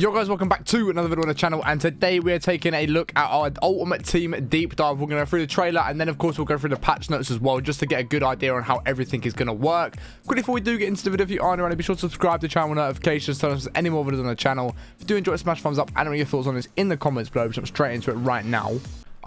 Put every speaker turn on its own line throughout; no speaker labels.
Yo guys, welcome back to another video on the channel, and today we are taking a look at our Ultimate Team deep dive. We're going to go through the trailer, and then of course we'll go through the patch notes as well, just to get a good idea on how everything is going to work. Quickly before we do get into the video, if you aren't already, be sure to subscribe to the channel with notifications, tell us any more videos on the channel. If you do enjoy it, smash thumbs up, and let me know your thoughts on this in the comments below. We'll jump straight into it right now.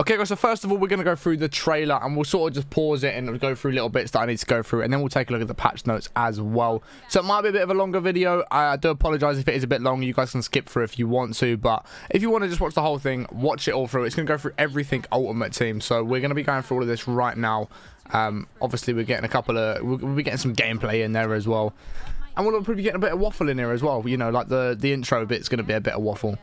Okay guys, so first of all, we're going to go through the trailer, and we'll sort of just pause it and go through little bits that I need to go through, and then we'll take a look at the patch notes as well. So it might be a bit of a longer video. I do apologize if it is a bit long. You guys can skip through if you want to, but if you want to just watch the whole thing, watch it all through. It's going to go through everything Ultimate Team, so we're going to be going through all of this right now. Obviously we're getting we'll be getting some gameplay in there as well, and we'll probably be getting a bit of waffle in here as well. You know, like the intro bit's going to be a bit of waffle.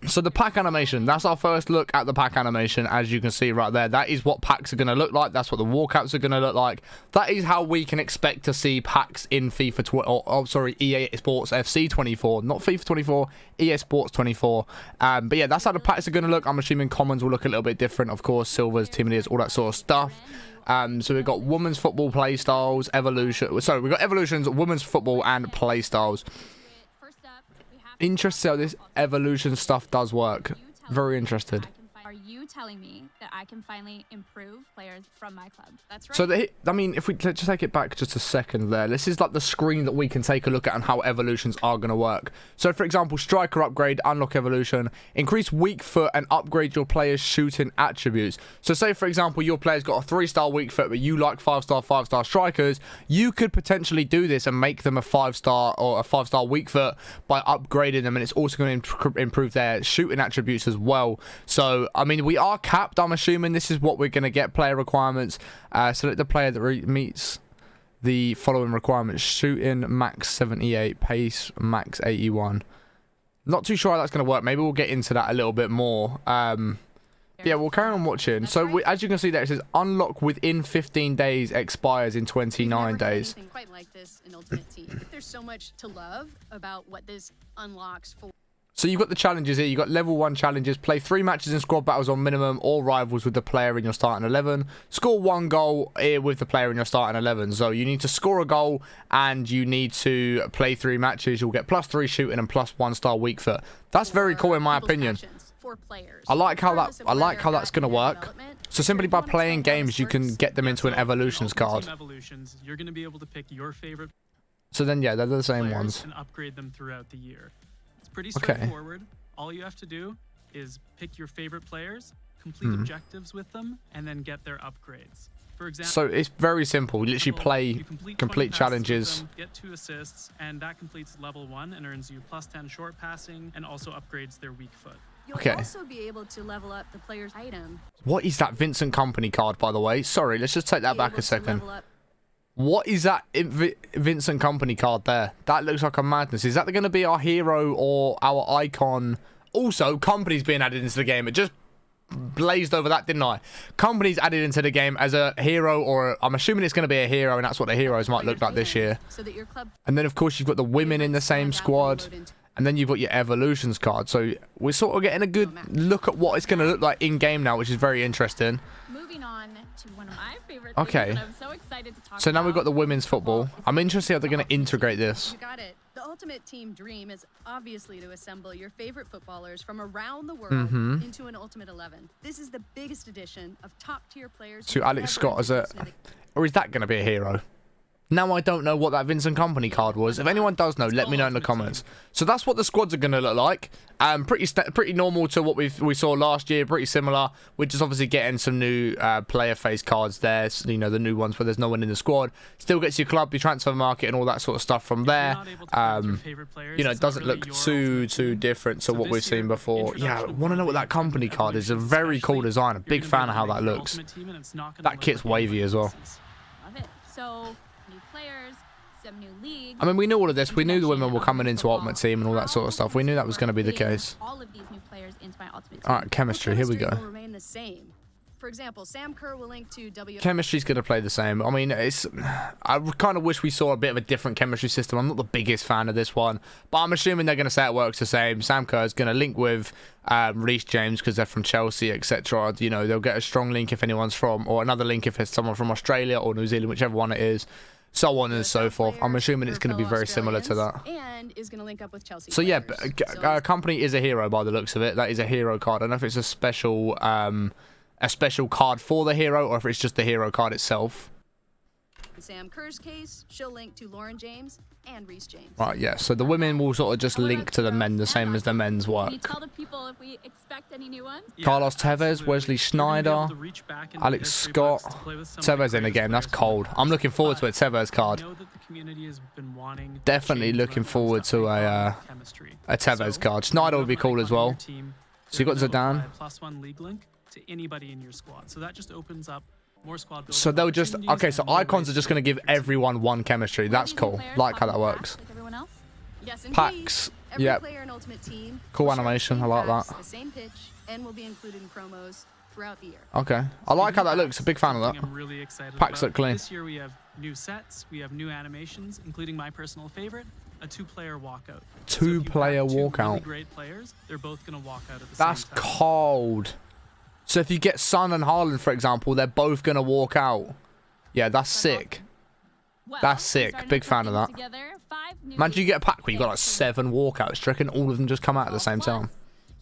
So the pack animation, that's our first look at the pack animation. As you can see right there, that is what packs are going to look like. That's what the walkouts are going to look like. That is how we can expect to see packs in FIFA EA Sports FC 24, not FIFA 24, EA Sports 24. But yeah, that's how the packs are going to look. I'm assuming commons will look a little bit different, of course, silvers, team of the years, all that sort of stuff. So we've got women's football play styles, evolution. Sorry, we've got evolutions, women's football, and play styles. Interested how this evolution stuff does work. Very interested.
Are you telling me that I can finally improve players from my club? That's right.
So, I mean, if we just take it back just a second there, this is like the screen that we can take a look at and how evolutions are going to work. So, for example, striker upgrade, unlock evolution, increase weak foot and upgrade your player's shooting attributes. So, say, for example, your player's got a 3-star weak foot, but you like 5-star, 5-star strikers, you could potentially do this and make them a 5-star or a 5-star weak foot by upgrading them, and it's also going to improve their shooting attributes as well. So, I mean, we are capped. I'm assuming this is what we're going to get. Player requirements. Select the player that meets the following requirements: shooting max 78, pace max 81. Not too sure how that's going to work. Maybe we'll get into that a little bit more. Yeah, we'll carry on watching. So as you can see there, it says unlock within 15 days, expires in 29 days.
Quite like this in Ultimate Team. There's so much to love about what this unlocks for.
So you've got the challenges here. You've got level 1 challenges. Play 3 matches in squad battles on minimum or rivals with the player in your starting 11. Score 1 goal with the player in your starting 11. So you need to score a goal and you need to play 3 matches. You'll get +3 shooting and +1-star weak foot. That's very cool in my opinion. I like how that's going to work. So simply by playing games, you can get them into an evolutions card.
You're going to be able to pick your favorite.
So then yeah, they're the same ones.
And upgrade them throughout the year. Pretty straightforward. All you have to do is pick your favorite players, complete objectives with them, and then get their upgrades. For example,
so it's very simple. You literally play, complete challenges.
Them, get 2 assists, and that completes level 1 and earns you +10 short passing, and also upgrades their weak foot.
You'll also be able to level up the player's item.
What is that Vincent Company card, by the way? Sorry, let's just take that back a second. What is that Vincent Company card there? That looks like a madness. Is that going to be our hero or our icon? Also, companies being added into the game. It just blazed over that, didn't I? Companies added into the game as a hero, or I'm assuming it's going to be a hero, and that's what the heroes might look like this year. And then, of course, you've got the women in the same squad. And then you've got your evolutions card. So we're sort of getting a good look at what it's going to look like in-game now, which is very interesting.
Moving on to one of my favorite
things that
I'm so excited to talk
so now we've got the women's football. I'm interested how they're going to integrate this.
You got it. The Ultimate Team dream is obviously to assemble your favorite footballers from around the world into an Ultimate 11. This is the biggest addition of top-tier players.
So Alex Scott as a... Or is that going to be a hero? Now I don't know what that Vincent Company card was. If anyone does know, let me know in the comments. So that's what the squads are going to look like. Pretty normal to what we saw last year. Pretty similar. We're just obviously getting some new player face cards there. So, you know, the new ones where there's no one in the squad. Still gets your club, your transfer market, and all that sort of stuff from there. You know, it doesn't look too different to what we've seen before. Yeah, I want to know what that company card is. A very cool design. A big fan of how that looks. That kit's wavy as well.
Love it. So... new players, some new leagues.
I mean, we knew all of this. We knew the women were coming into Ultimate Team and all that sort of stuff. We knew that was going to be the case.
All of these new players into my Ultimate Team.
All right, chemistry. Here we go.
Will remain the same. For example, Sam Kerr will link to
Chemistry's going to play the same. I mean, I kind of wish we saw a bit of a different chemistry system. I'm not the biggest fan of this one, but I'm assuming they're going to say it works the same. Sam Kerr is going to link with Reece James because they're from Chelsea, etc. You know, they'll get a strong link if anyone's from, or another link if it's someone from Australia or New Zealand, whichever one it is. so on and so forth. I'm assuming it's going to be very similar to that.
And is going to link up with Chelsea.
So yeah,
players.
company is a hero by the looks of it. That is a hero card. I don't know if it's a special card for the hero or if it's just the hero card itself.
In Sam Kerr's case, she'll link to Lauren James and Reece James.
Right, yeah. So the women will sort of just link to the men the same as the men's
Can you
work.
tell the people if we expect any new ones?
Yeah,
Carlos Tevez,
absolutely.
Wesley
You're gonna be able
Schneider,
to reach back into
Alex
history
Scott,
books to play with some of the
Tevez in
greatest
again. That's
players
cold.
in the
I'm
past.
looking forward to a
But
Tevez card.
I know that the community has been wanting to
Definitely
change
looking
when it comes
forward to a
chemistry.
Tevez
So,
card.
if
Schneider
you
would be
have an
cool as
icon on
well.
your team,
So you got
they're gonna
Zidane.
apply a +1 league link to anybody in your squad. So that just opens up more squad building
So they'll just
opportunities
okay. So
and more
icons
ways
are just going to give
recruit.
everyone one chemistry. That's cool. Like how that works.
Like everyone else?
Yes, indeed.
Packs.
Every
Yep.
player in Ultimate Team
Cool
will share the
animation,
same
I like
packs,
that.
The same pitch, and will be included in promos throughout the year.
Okay. I like how that looks. A big fan of
Something
that.
I'm really excited
Packs
about.
look clean.
This year we have new sets, we have new animations, including my personal favorite, a two-player walkout. So if you have
Two-player
two really
walkout.
great players, they're both going to walk out at the
That's
same time.
cold. So if you get Son and Haaland, for example, they're both going to walk out. Yeah, that's sick.
Well,
That's
we
sick.
started
Big fan of
putting
that.
together 5 new
Imagine you get a pack where you got like
picks.
7 walkouts. Do you reckon all of them just come out at the same time?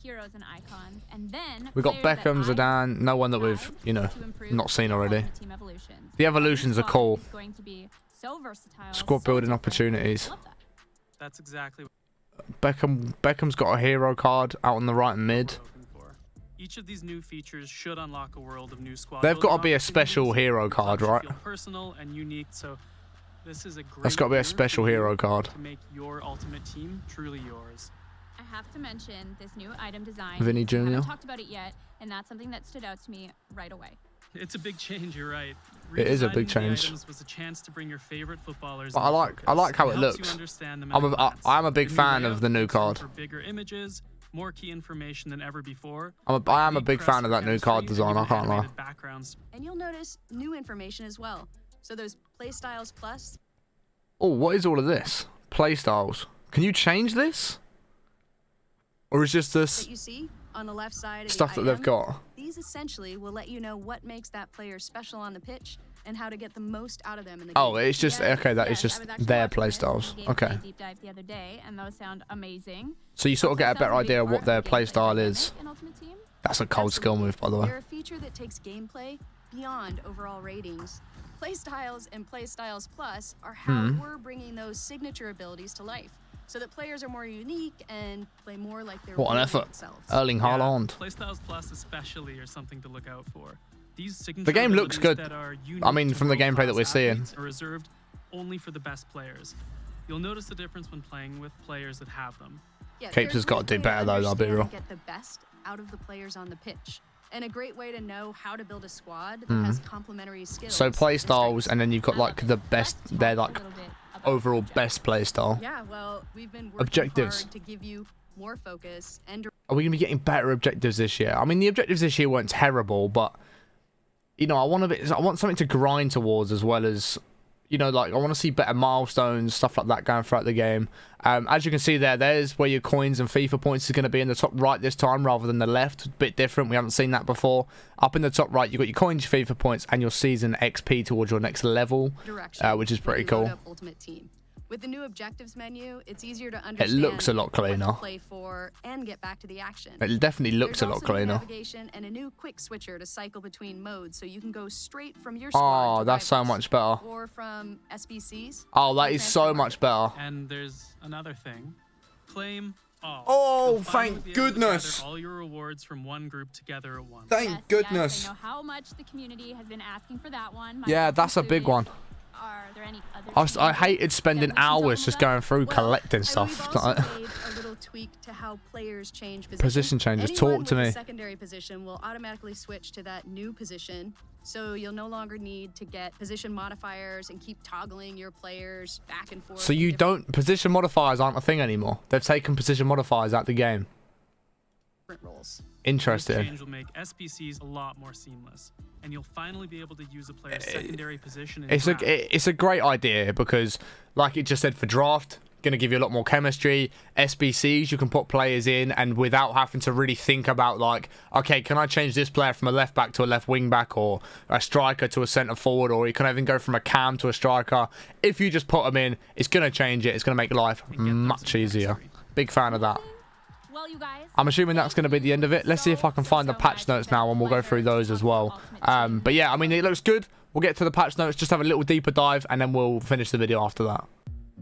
Heroes and icons, and then
We got
players
Beckham,
that I
Zidane, no one that we've, you know,
to improve
not seen
their
already.
Ultimate Team evolutions.
The evolutions are
This
cool.
squad is going to be so versatile,
Squad
so
building
different.
opportunities.
Love that.
That's exactly what
Beckham's got a hero card out on the right and mid.
we're hoping for. Each of these new features should unlock a world of new squad
They've got to
building
be a special
opportunities.
hero
The club
card,
should
right?
feel personal and unique, so this is a great
That's got to be
year
a special
for you
hero card.
to make your ultimate team truly yours.
I have to mention this new item design.
Vinny
We
Jr.
haven't talked about it yet, and that's something that stood out to me right away.
It's a big change, you're right.
It is a big
Redesigning the
change.
items was a chance to bring your favorite footballers
But I
into
like
focus.
how it
helps
looks.
You understand them
I'm
at
a-
glance.
I'm a big
The new
fan of
layout
the new
makes room
card.
For bigger images, more key information than ever before.
I am a big fan of that new card design, I can't lie.
Animated backgrounds.
And you'll notice new information as well. So those Playstyles Plus,
Oh, what is all of this? Playstyles. Can you change this? Or is just this
that you see on the left side of
stuff
the
that they've
item,
got?
these essentially will let you know what makes that player special on the pitch and how to get the most out of them in the
Oh,
game.
it's just
Yes,
okay. That is
yes,
just
I was actually
their
watching this
playstyles.
gameplay
Okay.
deep dive the other day, and those sound amazing.
So you sort of get a
Also
better
sounds big
idea of
part
what their
the gameplay
playstyle is.
dynamic in Ultimate Team.
That's a cold skill
Absolutely.
move, by the way.
They're a feature that takes gameplay beyond overall ratings. Playstyles and Playstyles Plus are how we're bringing those signature abilities to life, so that players are more unique and play more like they're
What an
real
effort.
themselves.
Erling Haaland.
Playstyles Plus especially are something to look out for. These signature
The game looks
abilities
good.
that are
I mean,
unique to
from the gameplay that we're
world-class
seeing.
athletes are reserved only for the best players. You'll notice the difference when playing with players that have them.
Yeah,
Capes has
they're a
got to
great
do
way
better, though, I'll be
understand
real.
and get the best out of the players on the pitch, and a great way to know how to build a squad that has complementary skills.
So
and
playstyles,
strengths.
and then you've got
I love
like
it.
the best.
Let's
They're
talk
like
a little bit about
overall
objectives.
best playstyle.
Yeah, well, we've been working
Objectives.
hard to give you more focus and
Are we gonna be getting better objectives this year? I mean, the objectives this year weren't terrible, but you know, I want something to grind towards as well as, you know, like I want to see better milestones, stuff like that going throughout the game. As you can see there's where your coins and FIFA points is going to be in the top right this time rather than the left. A bit different. We haven't seen that before. Up in the top right, you've got your coins, your FIFA points, and your season XP towards your next level,
direction.
which is
when
pretty
you load
cool.
up Ultimate Team. With the new objectives menu, it's easier to understand
looks a lot
what to
cleaner.
play for and get back to the action.
It definitely looks
There's
a lot
also new
cleaner.
navigation and a new quick switcher to cycle between modes, so you can go straight from your squad
Oh,
to
that's so
rivals,
much better.
or from SBCs.
Oh, that
to
is so
transfer
much better.
And there's another thing. Claim all.
Oh,
You'll finally
thank
be able to
goodness.
gather all your rewards from one group together at once.
Thank
Yes,
goodness.
Yes, I know how much the community has been asking for that one.
Yeah,
myself
that's a big
included.
one.
Are there any other
I
changes
hated
that
spending
we can talk
hours just
about?
going through
Well,
collecting
and
stuff.
We've also made a little tweak to how players change
Position changes.
Anyone
Talk to
with a
me.
secondary position will automatically switch to that new position, so you'll no longer need to get position modifiers and keep toggling your players back and forth.
So
in
you
different
don't, position modifiers aren't a thing anymore. They've taken position modifiers out the game.
roles.
This
Interesting.
change will make SBCs a lot more seamless, and you'll finally be able to use a player's secondary position in
It's
draft.
a great idea because, like it just said for draft, going to give you a lot more chemistry. SBCs, you can put players in and without having to really think about like, okay, can I change this player from a left back to a left wing back, or a striker to a centre forward, or you can even go from a cam to a striker. If you just put them in, it's going to change it. It's going to make life much easier. Big fan of that.
Well, you guys,
I'm assuming that's going to be the end of it. Let's see if I can find the patch notes now, and we'll go through those as well. But yeah, I mean, it looks good. We'll get to the patch notes, just have a little deeper dive, and then we'll finish the video after that.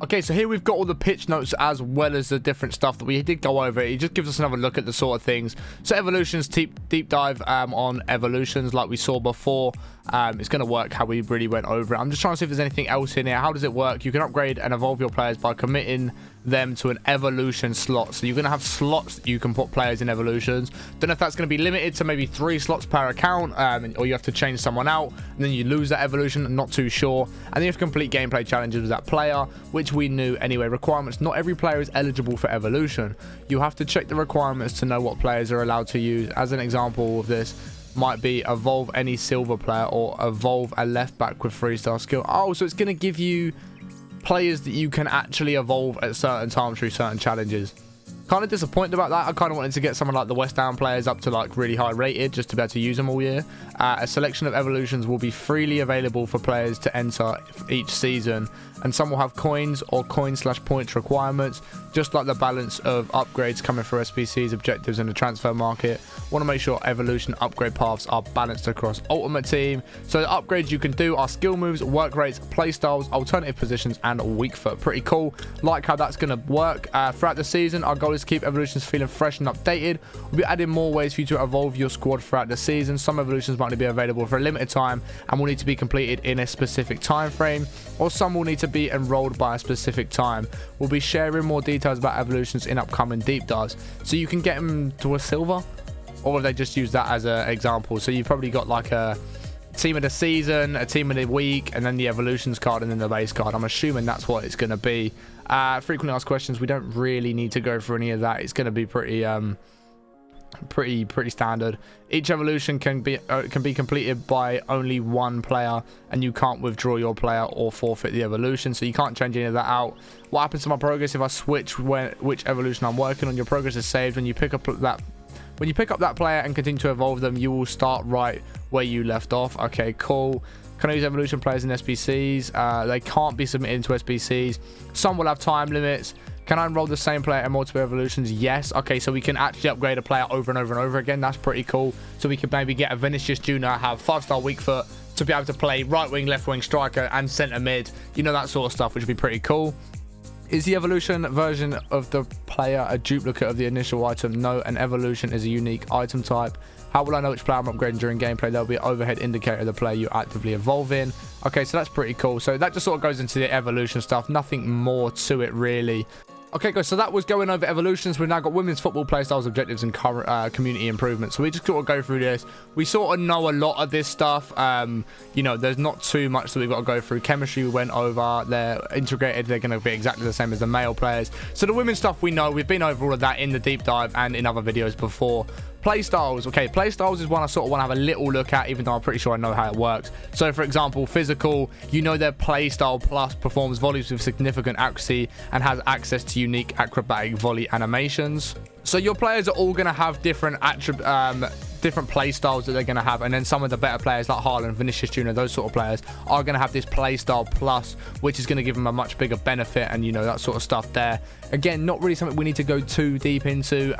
Okay, so here we've got all the pitch notes as well as the different stuff that we did go over. It just gives us another look at the sort of things. So evolutions, deep dive on evolutions like we saw before. It's going to work how we really went over it. I'm just trying to see if there's anything else in here. How does it work? You can upgrade and evolve your players by committing them to an evolution slot. So you're going to have slots that you can put players in evolutions. Don't know if that's going to be limited to maybe 3 slots per account, or you have to change someone out and then you lose that evolution. I'm not too sure. And then you have to complete gameplay challenges with that player, which we knew anyway. Requirements: not every player is eligible for evolution. You have to check the requirements to know what players are allowed to use. As an example of this might be evolve any silver player, or evolve a left back with 3-star skill. Oh, so it's going to give you players that you can actually evolve at certain times through certain challenges. Kind of disappointed about that. I kind of wanted to get someone like the West Ham players up to like really high rated just to be able to use them all year. A selection of evolutions will be freely available for players to enter each season, and some will have coins or coin/points requirements, just like the balance of upgrades coming through SBCs, objectives, and the transfer market. Want to make sure evolution upgrade paths are balanced across Ultimate Team. So the upgrades you can do are skill moves, work rates, play styles, alternative positions, and weak foot. Pretty cool. Like how that's going to work throughout the season. Our goal is to keep evolutions feeling fresh and updated. We'll be adding more ways for you to evolve your squad throughout the season. Some evolutions might only be available for a limited time and will need to be completed in a specific time frame, or some will need to be enrolled by a specific time. We'll be sharing more details about evolutions in upcoming deep dives. So you can get them to a silver, or they just use that as an example. So you've probably got like a team of the season, a team of the week, and then the evolutions card, and then the base card. I'm assuming that's what it's going to be. Frequently asked questions, we don't really need to go through any of that. It's going to be pretty standard. Each evolution can be completed by only one player, and you can't withdraw your player or forfeit the evolution, so you can't change any of that out. What happens to my progress if I switch which evolution I'm working on? Your progress is saved when you pick up that player and continue to evolve them. You will start right where you left off. Okay, cool. Can I use evolution players in SBCs? They can't be submitted into SBCs. Some will have time limits. Can I enroll the same player in multiple evolutions? Yes. Okay, so we can actually upgrade a player over and over and over again. That's pretty cool. So we could maybe get a Vinicius Jr., have 5-star weak foot to be able to play right wing, left wing, striker, and centre mid. You know, that sort of stuff, which would be pretty cool. Is the evolution version of the player a duplicate of the initial item? No, an evolution is a unique item type. How will I know which player I'm upgrading during gameplay? There'll be an overhead indicator of the player you actively evolve in. Okay, so that's pretty cool. So that just sort of goes into the evolution stuff. Nothing more to it, really. Okay, guys, so that was going over evolutions. We've now got women's football playstyles, objectives, and community improvements. So we just sort of go through this. We sort of know a lot of this stuff. You know, there's not too much that we've got to go through. Chemistry we went over. They're integrated. They're going to be exactly the same as the male players. So the women's stuff we know. We've been over all of that in the deep dive and in other videos before. Playstyles. Okay, playstyles is one I sort of want to have a little look at, even though I'm pretty sure I know how it works. So, for example, physical, you know their playstyle plus performs volleys with significant accuracy and has access to unique acrobatic volley animations. So your players are all going to have different play styles that they're going to have, and then some of the better players like Haaland, Vinicius Jr., those sort of players are going to have this play style plus, which is going to give them a much bigger benefit, and you know, that sort of stuff there. Again, not really something we need to go too deep into.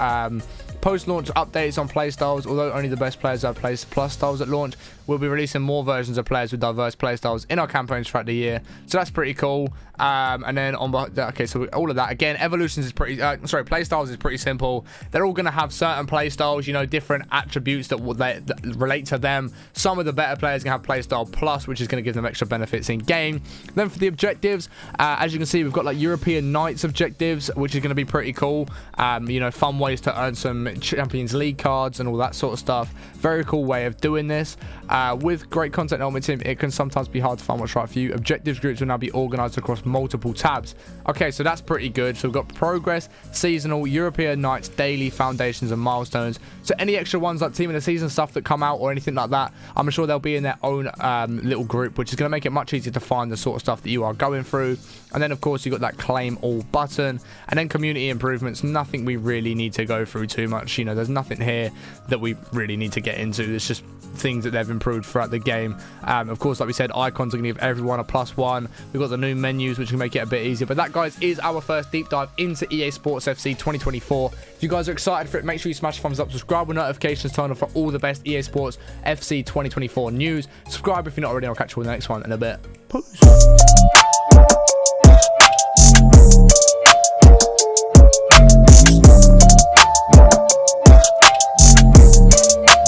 Post-launch updates on playstyles. Although only the best players have plus styles at launch, we'll be releasing more versions of players with diverse playstyles in our campaigns throughout the year. So that's pretty cool. And then okay, so all of that again, evolutions is pretty. Playstyles is pretty simple. They're all going to have certain playstyles, you know, different attributes that relate to them. Some of the better players can have playstyle plus, which is going to give them extra benefits in game. Then for the objectives, as you can see, we've got like European Knights objectives, which is going to be pretty cool. You know, fun ways to earn some Champions League cards and all that sort of stuff. Very cool way of doing this. With great content on Ultimate Team, it can sometimes be hard to find what's right for you. Objectives groups will now be organized across multiple tabs. Okay, so that's pretty good. So we've got progress, seasonal, European nights, daily, foundations, and milestones. So any extra ones like team of the season stuff that come out or anything like that, I'm sure they'll be in their own little group, which is going to make it much easier to find the sort of stuff that you are going through. And then of course you've got that claim all button, and then community improvements. Nothing we really need to go through too much. You know, there's nothing here that we really need to get into. It's just things that they've improved throughout the game. Of course, like we said, icons are going to give everyone a +1. We've got the new menus, which can make it a bit easier. But that, guys, is our first deep dive into EA Sports FC 2024. If you guys are excited for it, make sure you smash the thumbs up, subscribe with notifications turned on for all the best EA Sports FC 2024 news. Subscribe if you're not already. I'll catch you in the next one in a bit. Peace.